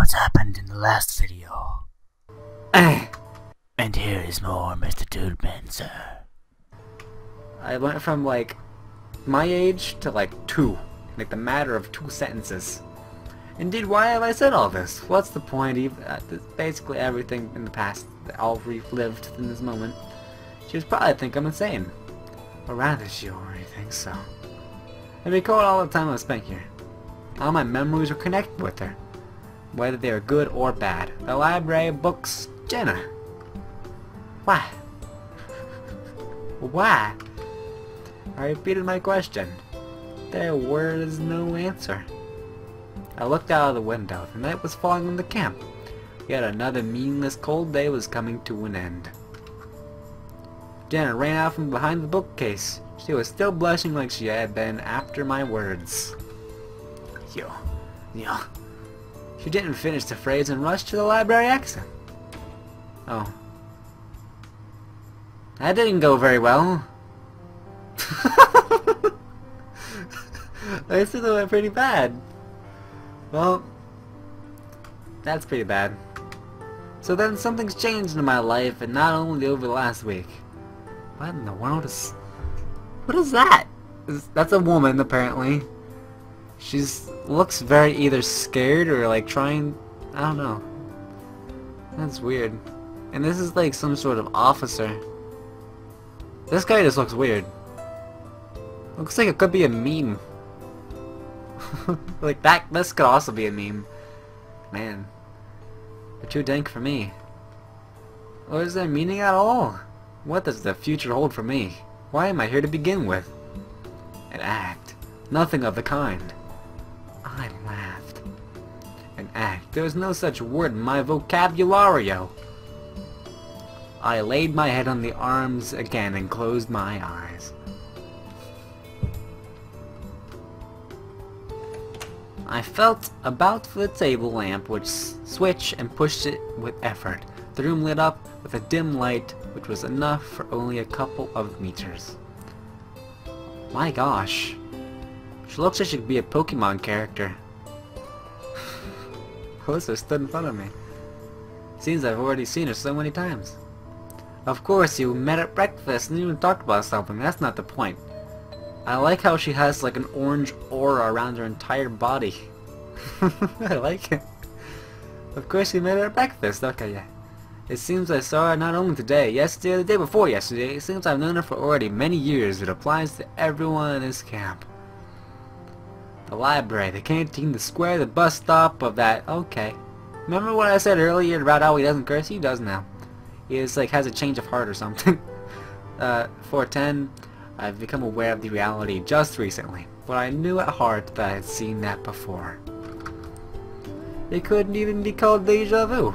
what's happened in the last video. And here is more MrDudeManSir. I went from like my age to like 2, like the matter of 2 sentences. Indeed, why have I said all this? What's the point? Basically everything in the past that all relived in this moment. She was probably think I'm insane. Or rather, she already thinks so. I recall all the time I spent here. All my memories were connected with her, whether they were good or bad. The library, books, Jenna. Why? Why? I repeated my question. There was no answer. I looked out of the window. The night was falling on the camp. Yet another meaningless cold day was coming to an end. Jenna ran out from behind the bookcase. She was still blushing like she had been after my words. Yo. She didn't finish the phrase and rushed to the library exit. Oh. That didn't go very well. I said that went pretty bad. Well, that's pretty bad. So then something's changed in my life, and not only over the last week. What in the world is... What is that? That's a woman, apparently. She's looks very either scared or like trying... I don't know. That's weird. And this is like some sort of officer. This guy just looks weird. Looks like it could be a meme. Like that, this could also be a meme. Man. They're too dank for me. Or is there meaning at all? What does the future hold for me? Why am I here to begin with? An act. Nothing of the kind. I laughed. An act. There was no such word in my vocabulario. I laid my head on the arms again and closed my eyes. I felt about for the table lamp, which switched and pushed it with effort. The room lit up with a dim light, which was enough for only a couple of meters. My gosh. She looks like she could be a Pokemon character. Alyssa stood in front of me. Seems I've already seen her so many times. Of course, you met at breakfast and even talked about something. That's not the point. I like how she has like an orange aura around her entire body. I like it. Of course, you met her at breakfast. Okay, yeah. It seems I saw her not only today, yesterday, the day before yesterday. It seems I've known her for already many years. It applies to everyone in this camp. The library, the canteen, the square, the bus stop of that. Okay. Remember what I said earlier about how he doesn't curse? He does now. He is like has a change of heart or something. 410. I've become aware of the reality just recently, but I knew at heart that I had seen that before. It couldn't even be called deja vu.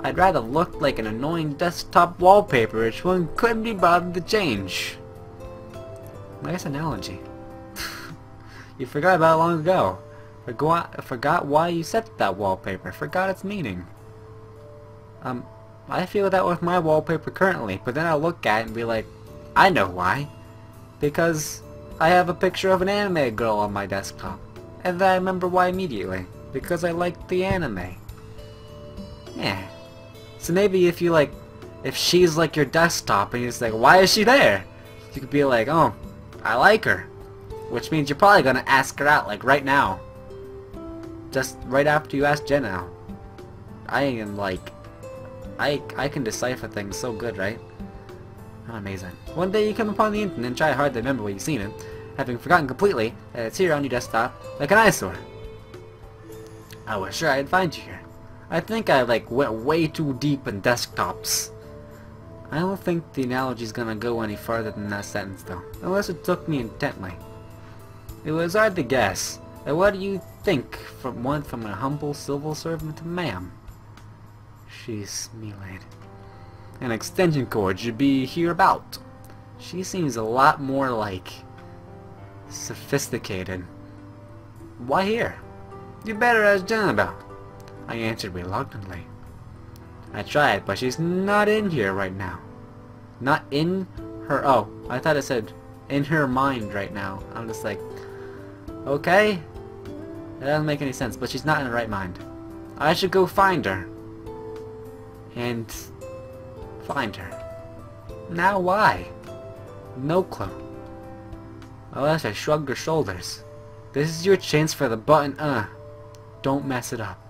I'd rather look like an annoying desktop wallpaper which one couldn't be bothered to change. Nice analogy. You forgot about it long ago. Forgot why you set that wallpaper. Forgot its meaning. I feel that with my wallpaper currently, but then I'll look at it and be like, I know why. Because I have a picture of an anime girl on my desktop. And then I remember why immediately. Because I liked the anime. Yeah. So maybe if you like, if she's like your desktop and you're just like, why is she there? You could be like, oh, I like her. Which means you're probably gonna ask her out like right now. Just right after you ask Jenna out. I am like, I can decipher things so good, right? Oh, amazing. One day you come upon the internet and try hard to remember where you've seen it, having forgotten completely that it's here on your desktop, like an eyesore. I was sure I'd find you here. I think I like went way too deep in desktops. I don't think the analogy's gonna go any farther than that sentence though, unless it took me intently. It was hard to guess. And what do you think from a humble civil servant to ma'am? She smiled. An extension cord should be hereabout. She seems a lot more like sophisticated. Why here? You better ask Jen about. I answered reluctantly. I tried, but she's not in here right now. Not in her... Oh, I thought it said in her mind right now. I'm just like, okay. That doesn't make any sense, but she's not in the right mind. I should go find her. And find her. Now why? No clue. Unless I shrugged her shoulders. This is your chance for the button, Don't mess it up.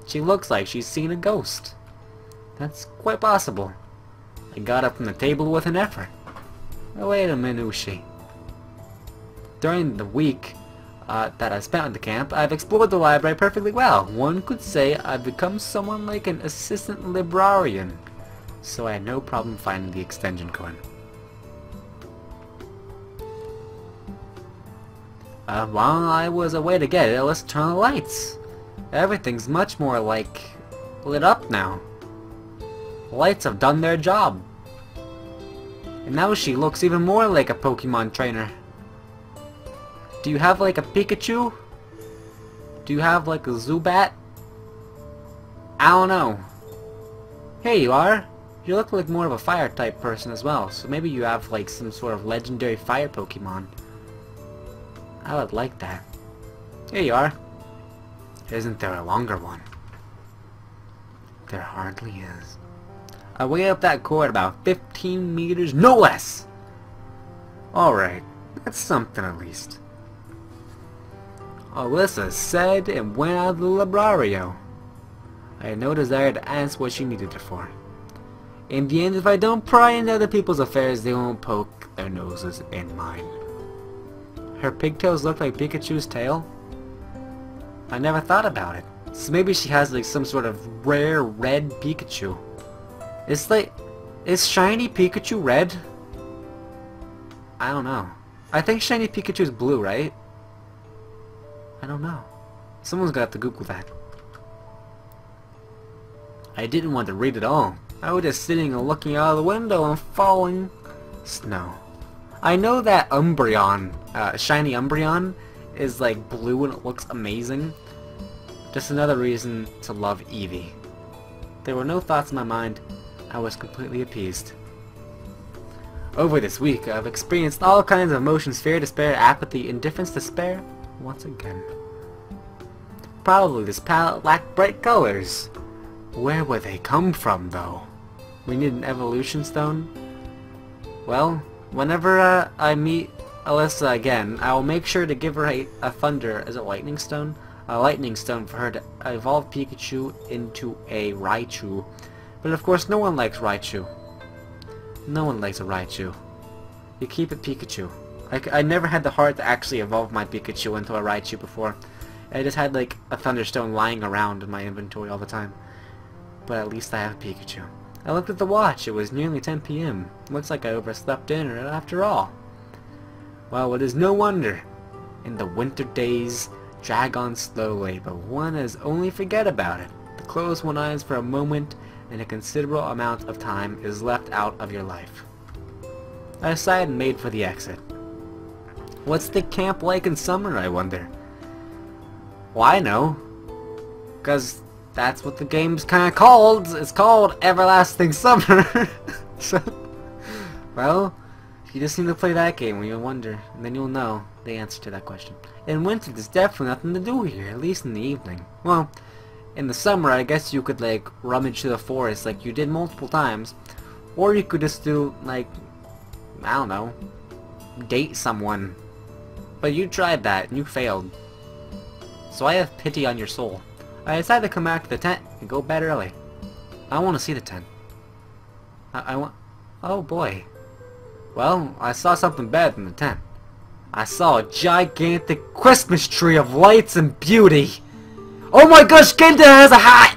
She looks like she's seen a ghost. That's quite possible. I got up from the table with an effort. Wait a minute, who's she? During the week that I spent at the camp, I've explored the library perfectly well. One could say I've become someone like an assistant librarian. So I had no problem finding the extension cord. While I was away to get it, let's turn on the lights. Everything's much more like lit up now. The lights have done their job. And now she looks even more like a Pokemon trainer. Do you have like a Pikachu? Do you have like a Zubat? I don't know. Here you are. You look like more of a fire type person as well, so maybe you have like some sort of legendary fire Pokemon. I would like that. Here you are. Isn't there a longer one? There hardly is. I weigh up that cord about 15 meters, no less! Alright, that's something at least. Alyssa said and went out of the librario. I had no desire to ask what she needed it for. In the end, if I don't pry into other people's affairs, they won't poke their noses in mine. Her pigtails look like Pikachu's tail? I never thought about it. So maybe she has like some sort of rare red Pikachu. It's like, is shiny Pikachu red? I don't know. I think shiny Pikachu's blue, right? I don't know. Someone's gonna have to Google that. I didn't want to read it all. I was just sitting and looking out of the window and falling snow. I know that Umbreon, shiny Umbreon, is like blue and it looks amazing. Just another reason to love Eevee. There were no thoughts in my mind. I was completely appeased. Over this week, I've experienced all kinds of emotions: fear, despair, apathy, indifference, despair, once again. Probably this palette lacked bright colors. Where would they come from, though? We need an evolution stone? Well, whenever I meet Alyssa again, I will make sure to give her a thunder as a lightning stone for her to evolve Pikachu into a Raichu. But of course, no one likes Raichu. No one likes a Raichu. You keep it Pikachu. I never had the heart to actually evolve my Pikachu into a Raichu before. I just had like a Thunderstone lying around in my inventory all the time. But at least I have a Pikachu. I looked at the watch. It was nearly 10 p.m. Looks like I overslept dinner after all. Well, it is no wonder. In the winter days drag on slowly, but one has only forget about it. To close one eyes for a moment, and a considerable amount of time is left out of your life. I sighed and made for the exit. What's the camp like in summer, I wonder? Well, I know. Because that's what the game's kinda called. It's called Everlasting Summer. So, well, you just need to play that game when you wonder, and then you'll know the answer to that question. In winter, there's definitely nothing to do here, at least in the evening. Well, in the summer, I guess you could, like, rummage through the forest like you did multiple times. Or you could just do, like, I don't know, date someone. But you tried that, and you failed. So I have pity on your soul. I decided to come back to the tent and go bed early. I want to see the tent. I want... Oh boy. Well, I saw something better than the tent. I saw a gigantic Christmas tree of lights and beauty. Oh my gosh, Kenta has a hat!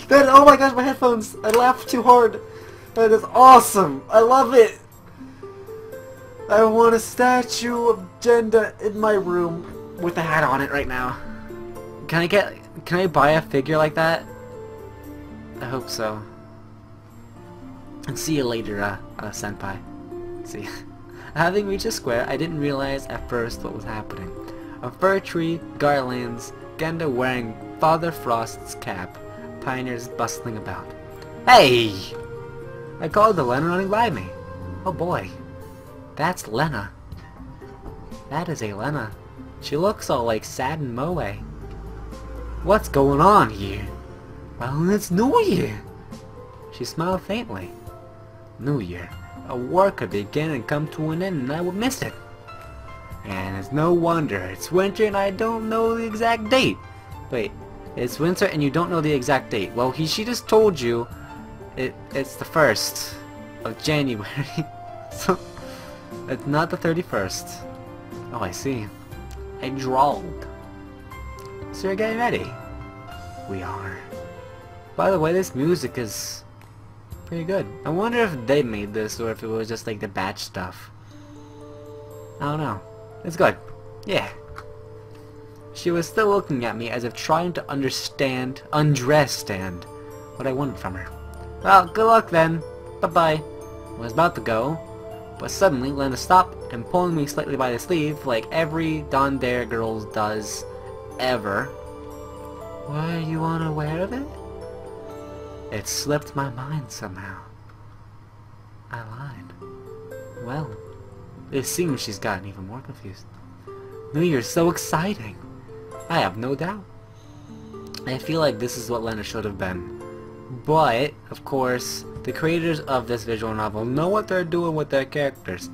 That, oh my gosh, my headphones! I laughed too hard. That is awesome! I love it! I want a statue of Jenda in my room with a hat on it right now. Can I buy a figure like that? I hope so. And see you later, senpai. See. Having reached the square, I didn't realize at first what was happening. A fir tree, garlands, Genda wearing Father Frost's cap, pioneers bustling about. Hey! I called to Lena running by me. Oh boy. That's Lena. That is a Lena. She looks all like sad and moe. What's going on here? Well, it's New Year. She smiled faintly. New Year. A war could begin and come to an end and I would miss it. And it's no wonder. It's winter and I don't know the exact date. Wait, it's winter and you don't know the exact date. Well, she just told you it's the 1st of January. So, it's not the 31st. Oh, I see. I drawled. So you're getting ready? We are. By the way, this music is pretty good. I wonder if they made this or if it was just like the batch stuff. I don't know. It's good. Yeah. She was still looking at me as if trying to understand what I wanted from her. Well, good luck then. Bye-bye. I was about to go, but suddenly Lena stopped and pulling me slightly by the sleeve like every Dondere girl does ever. Were you unaware of it? It slipped my mind somehow. I lied. Well, it seems she's gotten even more confused. New Year's so exciting. I have no doubt. I feel like this is what Lena should have been. But, of course, the creators of this visual novel know what they're doing with their characters.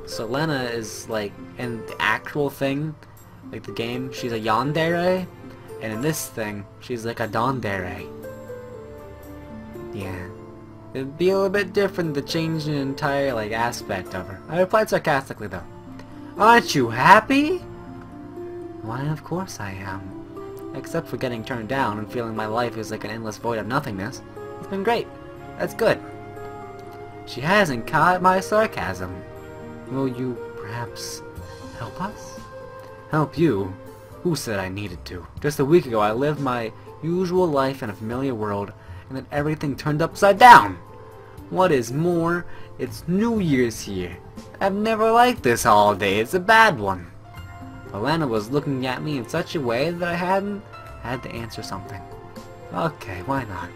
So Lena is like, in the actual thing, like the game, she's a yandere. And in this thing, she's like a dondere. Yeah. It'd be a little bit different to change an entire like aspect of her. I replied sarcastically though. Aren't you happy? Why, of course I am. Except for getting turned down and feeling my life is like an endless void of nothingness. It's been great. That's good. She hasn't caught my sarcasm. Will you perhaps help us? Help you? Who said I needed to? Just a week ago I lived my usual life in a familiar world and then everything turned upside down. What is more, it's New Year's here. I've never liked this holiday. It's a bad one. Alana was looking at me in such a way that I had to answer something. Okay, why not?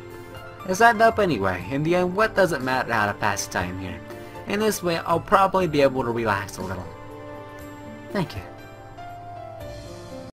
I signed up anyway. In the end, what does it matter how to pass time here? In this way, I'll probably be able to relax a little. Thank you.